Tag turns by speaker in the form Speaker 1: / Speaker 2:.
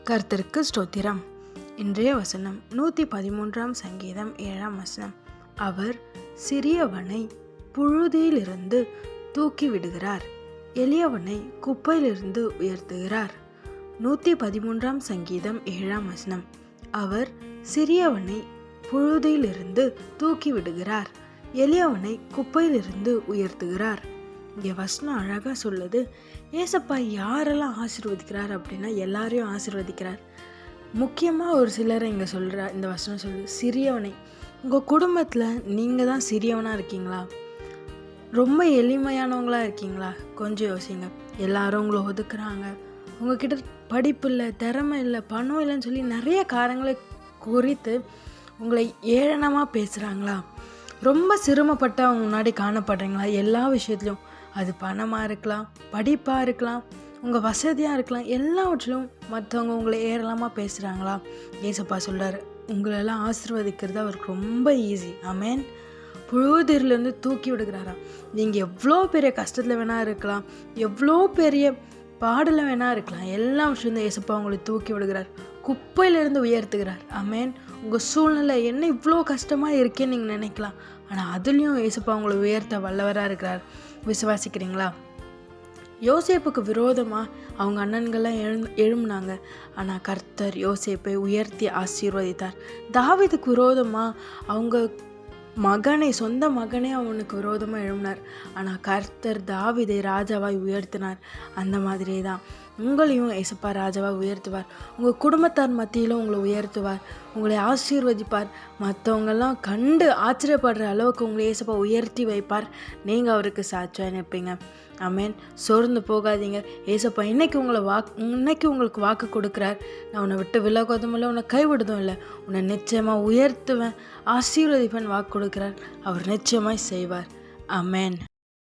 Speaker 1: கர்த்தருக்கு ஸ்தோத்திரம். இன்றைய வசனம் 113 சங்கீதம் 7 வசனம். அவர் சிறியவனை புழுதியிலிருந்து தூக்கி விடுகிறார், எளியவனை குப்பையிலிருந்து உயர்த்துகிறார். 113 சங்கீதம் 7 வசனம். அவர் சிறியவனை புழுதியிலிருந்து தூக்கி விடுகிறார், எளியவனை குப்பையிலிருந்து உயர்த்துகிறார். இங்கே வசனம் அழகாக சொல்லுது, ஏசப்பா யாரெல்லாம் ஆசீர்வதிக்கிறார் அப்படின்னா எல்லாரையும் ஆசீர்வதிக்கிறார். முக்கியமாக ஒரு சிலரை இங்கே சொல்கிறார். இந்த வசனம் சொல்லுது, சிறியவனை. உங்கள் குடும்பத்தில் நீங்கள் தான் சிறியவனாக இருக்கீங்களா? ரொம்ப எளிமையானவங்களாக இருக்கீங்களா? கொஞ்சம் யோசிங்க. எல்லாரும் உங்களை ஒதுக்குறாங்க, உங்ககிட்ட படிப்பு இல்லை, திறமை இல்லை, பணம் இல்லைன்னு சொல்லி நிறைய காரணங்களை குறித்து உங்களை ஏளனமாக பேசுகிறாங்களா? ரொம்ப சிரமப்பட்டு அவங்க முன்னாடி காணப்படுறீங்களா? எல்லா விஷயத்துலையும், அது பணமாக இருக்கலாம், படிப்பாக இருக்கலாம், உங்கள் வசதியாக இருக்கலாம், எல்லாவற்றிலும் மற்றவங்க உங்களை ஏறலாமா பேசுகிறாங்களா? ஏசப்பா சொல்கிறார், உங்களெல்லாம் ஆசீர்வதிக்கிறது அவருக்கு ரொம்ப ஈஸி. ஆமேன். புழுதியிலேருந்து தூக்கி விடுகிறாராம். நீங்கள் எவ்வளோ பெரிய கஷ்டத்தில் வேணா இருக்கலாம், எவ்வளோ பெரிய பாடல வேணா இருக்கலாம், எல்லா விஷயம் ஏசப்பா உங்களை தூக்கி விடுகிறார், குப்பையிலேருந்து உயர்த்துகிறார். ஆமேன். உங்கள் சூழ்நிலை என்ன இவ்வளோ கஷ்டமாக இருக்கேன்னு நீங்கள் நினைக்கலாம், ஆனால் அதுலேயும் ஏசப்பா உங்களை உயர்த்த வல்லவராக இருக்கிறார். விசுவாசிக்கிறீங்களா? யோசேப்புக்கு விரோதமாக அவங்க அண்ணன்கள்லாம் எழும்பினாங்க, ஆனால் கர்த்தர் யோசேப்பை உயர்த்தி ஆசீர்வதித்தார். தாவீதுக்கு விரோதமாக அவங்க சொந்த மகனே அவனுக்கு விரோதமாக எழும்பினார், ஆனால் கர்த்தர் தாவீதை ராஜாவாய் உயர்த்தினார். அந்த மாதிரியே தான் உங்களையும் ஏசப்பா ராஜாவாக உயர்த்துவார். உங்கள் குடும்பத்தார் மத்தியிலும் உங்களை உயர்த்துவார், உங்களை ஆசீர்வதிப்பார். மற்றவங்கெல்லாம் கண்டு ஆச்சரியப்படுற அளவுக்கு உங்களை ஏசப்பா உயர்த்தி வைப்பார். நீங்கள் அவருக்கு சாட்சியாக நிற்பீங்க. ஆமேன். சோர்ந்து போகாதீங்க. ஏசப்பா இன்னைக்கு உங்களுக்கு வாக்கு கொடுக்குறார். நான் உன்னை விட்டு விலகுவதும் இல்லை, உன்னை கைவிடுதும் இல்லை, உன்னை நிச்சயமாக உயர்த்துவேன், ஆசீர்வதிப்பேன் வாக்கு கொடுக்குறார். அவர் நிச்சயமாய் செய்வார். ஆமேன்.